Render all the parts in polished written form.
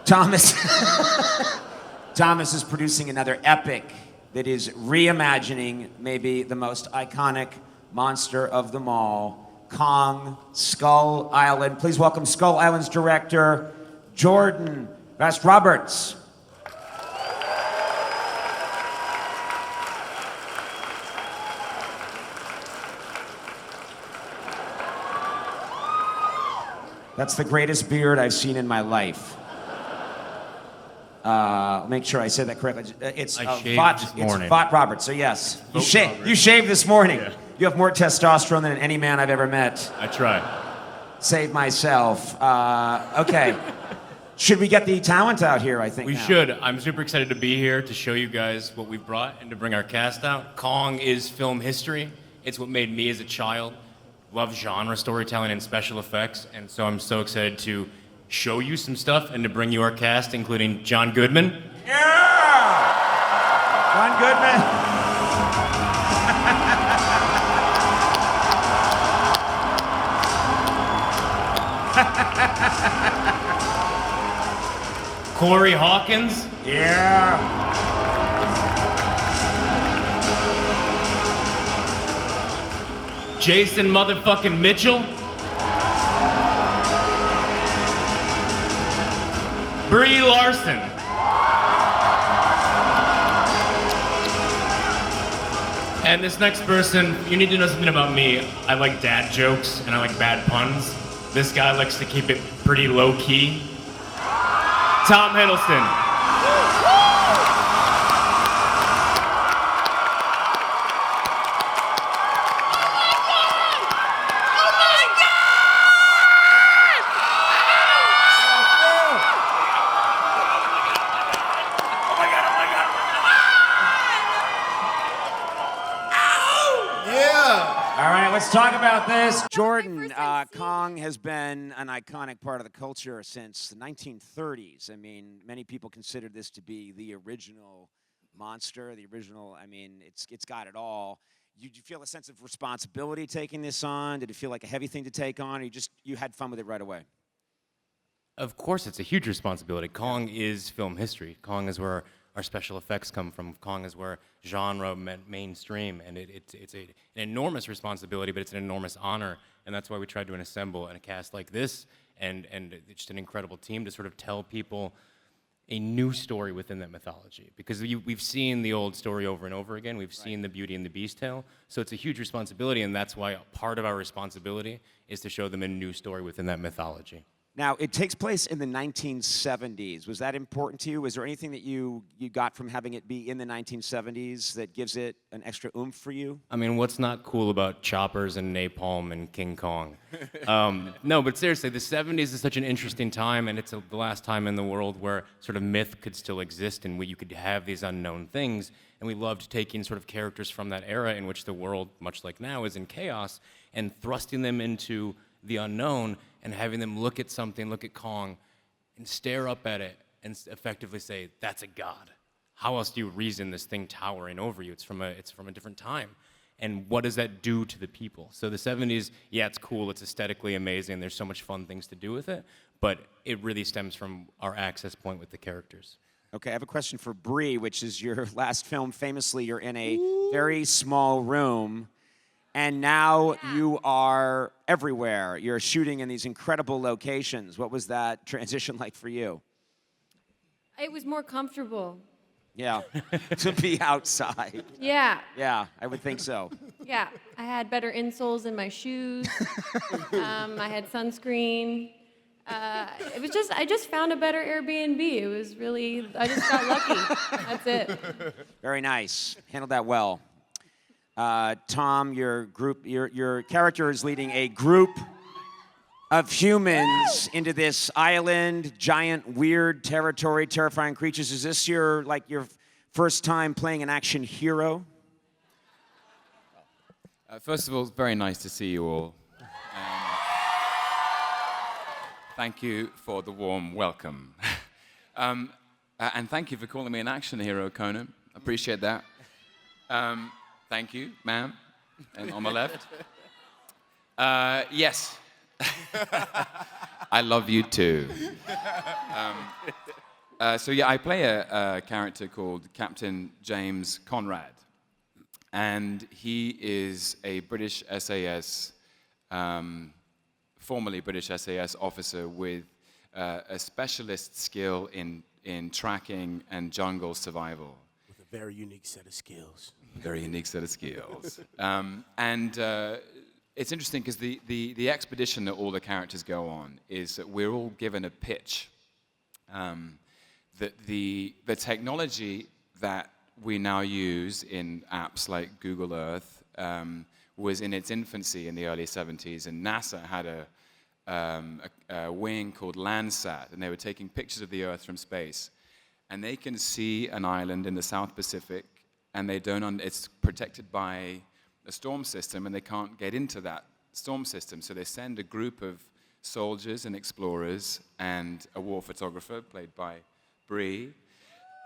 Thomas. Thomas is producing another epic that is reimagining maybe the most iconic monster of them all, Kong, Skull Island. Please welcome Skull Island's director, Jordan Vogt-Roberts. That's the greatest beard I've seen in my life. Make sure I said that correctly. It's Vogt-Roberts, so yes. You shaved this morning. Yeah. You have more testosterone than any man I've ever met. I try. Save myself. Okay. Should we get the talent out here, I think? We should. I'm super excited to be here to show you guys what we've brought and to bring our cast out. Kong is film history. It's what made me as a child love genre storytelling and special effects, and so I'm so excited to show you some stuff and to bring you our cast, including John Goodman. Yeah! John Goodman. Corey Hawkins. Yeah. Jason motherfucking Mitchell. Brie Larson. And this next person, you need to know something about me. I like dad jokes and I like bad puns. This guy likes to keep it pretty low key. Tom Hiddleston. Let's talk about this. Jordan, Kong has been an iconic part of the culture since the 1930s. I mean, many people consider this to be the original monster, it's got it all. Did you feel a sense of responsibility taking this on? Did it feel like a heavy thing to take on, or you had fun with it right away? Of course, it's a huge responsibility. Kong is film history. Kong is where our special effects come from. Kong is where genre meant mainstream, and it's an enormous responsibility, but it's an enormous honor, and that's why we tried to assemble a cast like this, and just an incredible team to sort of tell people a new story within that mythology. Because we've seen the old story over and over again. We've seen the Beauty and the Beast tale, so it's a huge responsibility, and that's why part of our responsibility is to show them a new story within that mythology. Now, it takes place in the 1970s. Was that important to you? Was there anything that you got from having it be in the 1970s that gives it an extra oomph for you? I mean, what's not cool about choppers and napalm and King Kong? No, but seriously, the 70s is such an interesting time, and it's the last time in the world where sort of myth could still exist and you could have these unknown things. And we loved taking sort of characters from that era in which the world, much like now, is in chaos, and thrusting them into the unknown and having them look at something, look at Kong, and stare up at it and effectively say, that's a god. How else do you reason this thing towering over you? It's from a different time. And what does that do to the people? So the 70s, yeah, it's cool, it's aesthetically amazing, there's so much fun things to do with it, but it really stems from our access point with the characters. Okay, I have a question for Brie, which is your last film. Famously, you're in a very small room, and now you are everywhere. You're shooting in these incredible locations. What was that transition like for you? It was more comfortable. Yeah, to be outside. Yeah. Yeah, I would think so. Yeah, I had better insoles in my shoes. I had sunscreen. I just found a better Airbnb. It was really, I just got lucky. That's it. Very nice. Handled that well. Tom, your character is leading a group of humans into this island, giant, weird territory, terrifying creatures. Is this your first time playing an action hero? First of all, it's very nice to see you all. Thank you for the warm welcome. And thank you for calling me an action hero, Conan. Appreciate that. Thank you, ma'am, and on my left. Yes. I love you too. So yeah, I play a character called Captain James Conrad, and he is a British SAS, formerly British SAS officer with a specialist skill in tracking and jungle survival. With a very unique set of skills. Very unique set of skills. It's interesting because the expedition that all the characters go on is that we're all given a pitch. That the technology that we now use in apps like Google Earth was in its infancy in the early 70s, and NASA had a wing called Landsat, and they were taking pictures of the Earth from space. And they can see an island in the South Pacific, and it's protected by a storm system, and they can't get into that storm system. So they send a group of soldiers and explorers and a war photographer, played by Brie,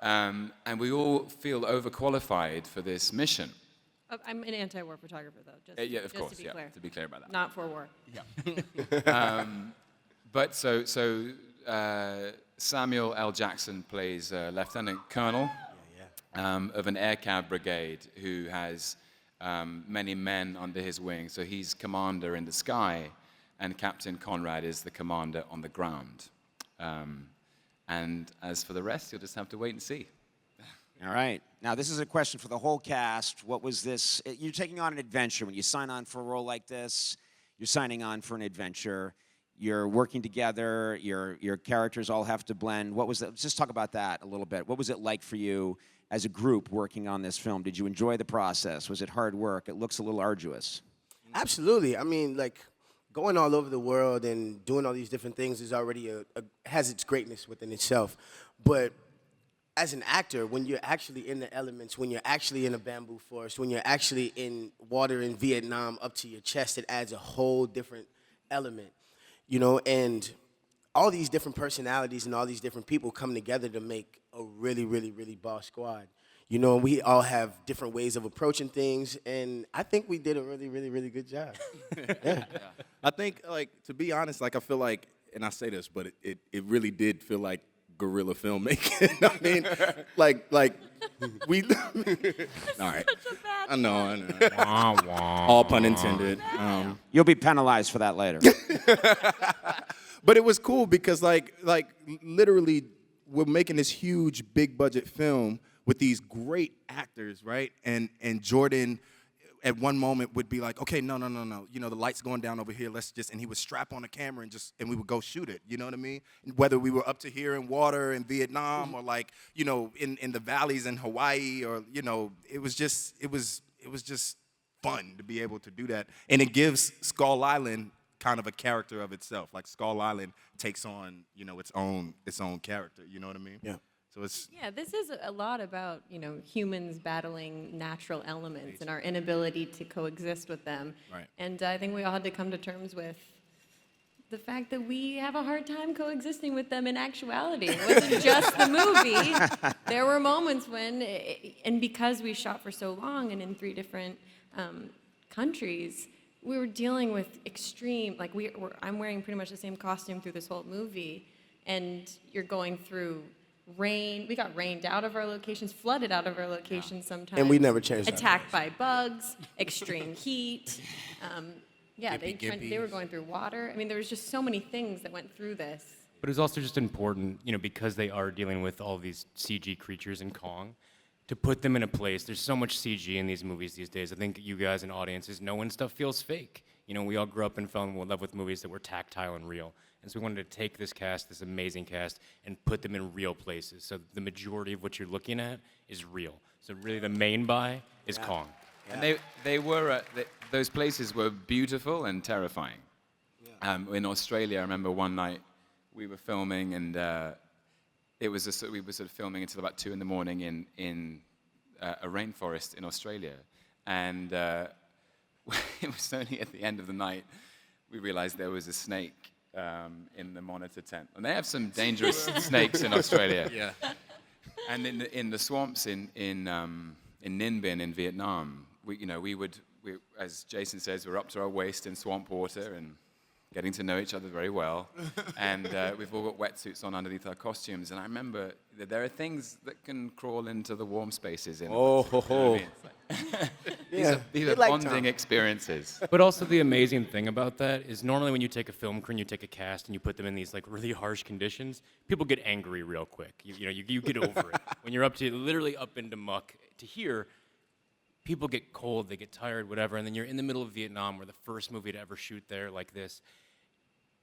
and we all feel overqualified for this mission. I'm an anti-war photographer, though. Yeah, of course, to be clear. To be clear about that. Not for war. Yeah. But so Samuel L. Jackson plays Lieutenant Colonel of an air cab brigade who has many men under his wing. So he's commander in the sky, and Captain Conrad is the commander on the ground. And as for the rest, you'll just have to wait and see. All right. Now, this is a question for the whole cast. What was this? You're taking on an adventure. When you sign on for a role like this, you're signing on for an adventure. You're working together. Your characters all have to blend. What was that? Let's just talk about that a little bit. What was it like for you as a group working on this film? Did you enjoy the process? Was it hard work? It looks a little arduous. Absolutely. I mean, like, going all over the world and doing all these different things is already has its greatness within itself. But as an actor, when you're actually in the elements, when you're actually in a bamboo forest, when you're actually in water in Vietnam up to your chest, it adds a whole different element, you know, and all these different personalities and all these different people come together to make a really, really, really boss squad. You know, we all have different ways of approaching things, and I think we did a really, really, really good job. Yeah. I think, like, to be honest, like, I feel like, and I say this, but it really did feel like guerrilla filmmaking. I mean, like we. All right. I know. All pun intended. You'll be penalized for that later. But it was cool because, like literally, we're making this huge, big budget film with these great actors, right? And Jordan, at one moment, would be like, okay, no. You know, the light's going down over here. And he would strap on the camera and we would go shoot it. You know what I mean? Whether we were up to here in water in Vietnam or, like, you know, in the valleys in Hawaii, or, you know, it was just fun to be able to do that. And it gives Skull Island kind of a character of itself. Like, Skull Island takes on, you know, its own character. You know what I mean? Yeah. So it's This is a lot about, you know, humans battling natural elements and our inability to coexist with them. Right. And I think we all had to come to terms with the fact that we have a hard time coexisting with them in actuality. It wasn't just the movie. There were moments when, and because we shot for so long and in 3 different countries, we were dealing with extreme, like I'm wearing pretty much the same costume through this whole movie, and you're going through rain. We got rained out of our locations, flooded out of our locations sometimes. And we never changed that. Attacked by bugs, extreme heat. They were going through water. I mean, there was just so many things that went through this. But it's also just important, you know, because they are dealing with all these CG creatures in Kong, to put them in a place. There's so much CG in these movies these days. I think you guys and audiences know when stuff feels fake. You know, we all grew up and fell in love with movies that were tactile and real. And so we wanted to take this cast, this amazing cast, and put them in real places. So the majority of what you're looking at is real. So really the main buy is Kong. Yeah. And those places were beautiful and terrifying. Yeah. In Australia, I remember one night we were filming, and we were sort of filming until about 2 a.m. in a rainforest in Australia. And it was only at the end of the night we realized there was a snake in the monitor tent. And they have some dangerous snakes in Australia. Yeah. And in the swamps in Ninh Binh in Vietnam, we, as Jason says, we're up to our waist in swamp water and getting to know each other very well. And we've all got wetsuits on underneath our costumes. And I remember that there are things that can crawl into the warm spaces. In Oh, us, you know what I mean? Yeah, These they are like bonding Tom. experiences. But also the amazing thing about that is normally when you take a film crew and you take a cast and you put them in these like really harsh conditions, people get angry real quick. You get over it. When you're literally up into muck, to here, people get cold, they get tired, whatever, and then you're in the middle of Vietnam, where the first movie to ever shoot there like this,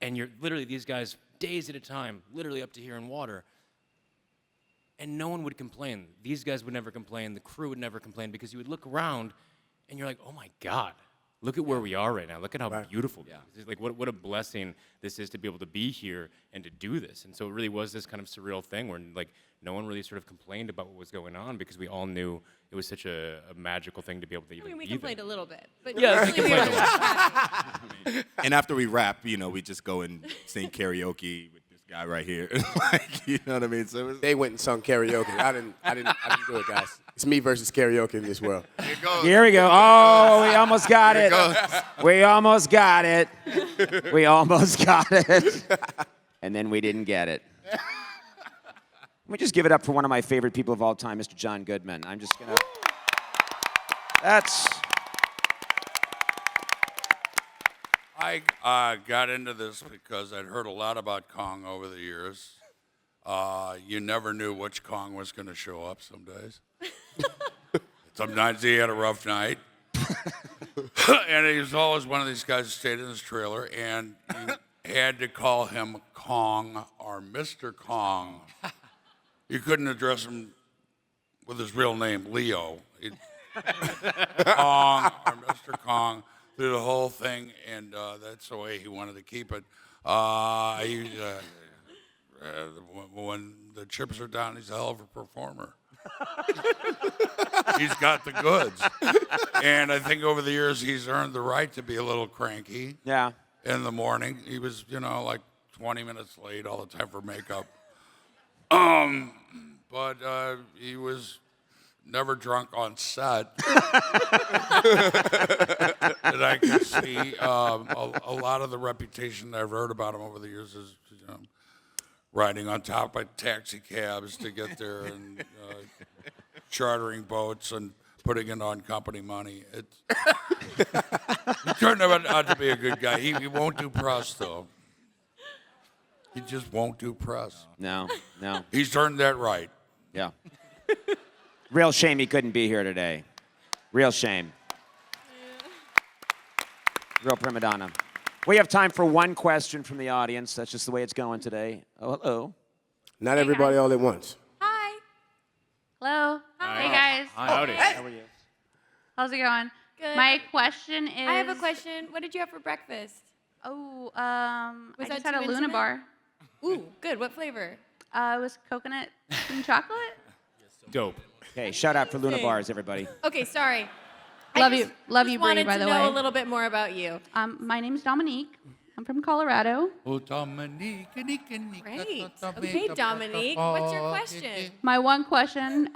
and you're literally these guys days at a time, literally up to here in water. And no one would complain. These guys would never complain. The crew would never complain because you would look around and you're like, oh my God, look at where we are right now. Look at how beautiful this is. It's like, what a blessing this is to be able to be here and to do this. And so it really was this kind of surreal thing where like no one really sort of complained about what was going on because we all knew it was such a magical thing to be able to even I mean, we be complained there. a little bit, but Yeah, we usually we complained were a happy. And after we rap, we just go and sing karaoke with this guy right here. Like, you know what I mean? So it was, They went and sung karaoke. I didn't do it, guys. It's me versus karaoke in this world. Here we go. Oh, we almost got it. We almost got it. We almost got it. And then we didn't get it. Let me just give it up for one of my favorite people of all time, Mr. John Goodman. I'm just going to... That's... I got into this because I'd heard a lot about Kong over the years. You never knew which Kong was going to show up some days. Sometimes he had a rough night. And he was always one of these guys who stayed in his trailer, and you had to call him Kong or Mr. Kong. You couldn't address him with his real name, Leo. Kong or Mr. Kong through the whole thing, and that's the way he wanted to keep it. When the chips are down, he's a hell of a performer. He's got the goods. And I think over the years, he's earned the right to be a little cranky. Yeah. In the morning. He was, like 20 minutes late all the time for makeup. But he was never drunk on set. And I can see a lot of the reputation that I've heard about him over the years is, riding on top of taxi cabs to get there and chartering boats and putting it on company money. He turned out to be a good guy. He won't do press, though. He just won't do press. No. He's turned that right. Yeah. Real shame he couldn't be here today. Real shame. Real prima donna. We have time for one question from the audience. That's just the way it's going today. Oh, hello. Not everybody all at once. Hi. Hello. Hey guys. Howdy. How are you? How's it going? Good. My question is. I have a question. What did you have for breakfast? Oh, Was I that just had too a Luna intimate? bar. Ooh, good. What flavor? It was coconut and chocolate. Dope. Okay, shout out for Luna Interesting. Bars, everybody. Okay, sorry. Love I you, just Brie. wanted By to the know way. a little bit more about you. My name's Dominique. I'm from Colorado. Oh, Dominique. Great. Okay, Dominique. What's your question? My one question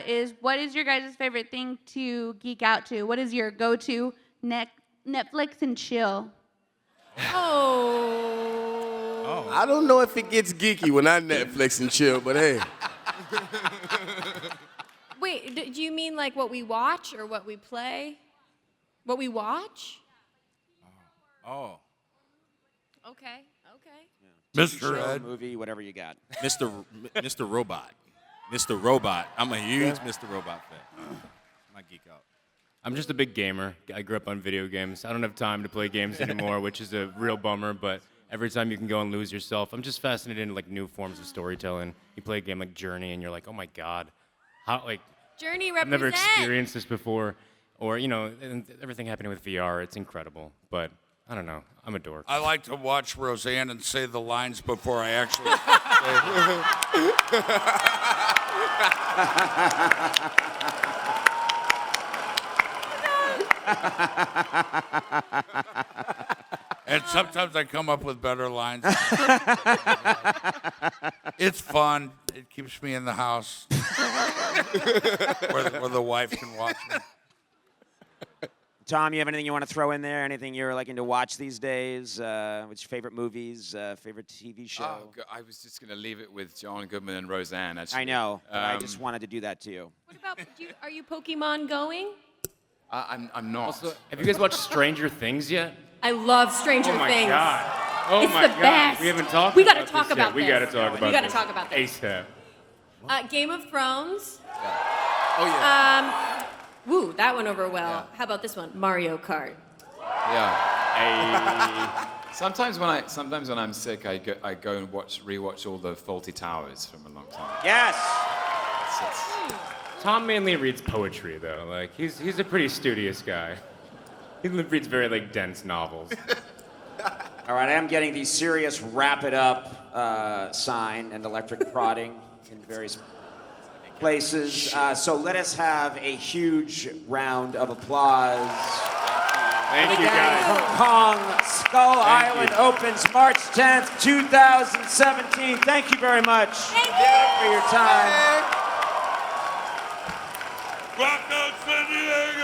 is, what is your guys' favorite thing to geek out to? What is your go-to Netflix and chill? Oh. I don't know if it gets geeky when I Netflix and chill, but hey. Wait, do you mean like what we watch or what we play? What we watch? Oh, Okay. Mr. Show, Ed. movie, whatever you got. Mr. Robot. Mr. Robot. I'm a huge Mr. Robot fan. I geek out. I'm just a big gamer. I grew up on video games. I don't have time to play games anymore, which is a real bummer, but every time you can go and lose yourself, I'm just fascinated in like new forms of storytelling. You play a game like Journey and you're like, oh my God, how like Journey I've never represent. experienced this before. Or, and everything happening with VR, it's incredible. But I don't know. I'm a dork. I like to watch Roseanne and say the lines before I actually And sometimes I come up with better lines. It's fun. It keeps me in the house where the wife can watch me. Tom, you have anything you want to throw in there? Anything you're liking to watch these days? What's your favorite movies? Favorite TV show? I was just going to leave it with John Goodman and Roseanne, actually. I know. But I just wanted to do that too. What about, are you Pokemon going? I'm not. Also, have you guys watched Stranger Things yet? I love Stranger Oh my Things. God. Oh It's my the God. best. We haven't talked We about gotta talk this about yet. We this. got to talk about We gotta this. talk about this. ASAP. Game of Thrones. Oh, yeah. Woo, that went over well. Yeah. How about this one? Mario Kart. Yeah. Sometimes when I'm sick, I go and rewatch all the Faulty Towers from a long time. Yes. Tom mainly reads poetry, though. Like, he's a pretty studious guy. He reads very, like, dense novels. All right, I am getting the serious wrap it up sign and electric prodding in various places. So let us have a huge round of applause. Thank you, Again, guys. from Kong, Skull Island opens March 10th, 2017. Thank you very much for your time. Rock out San Diego!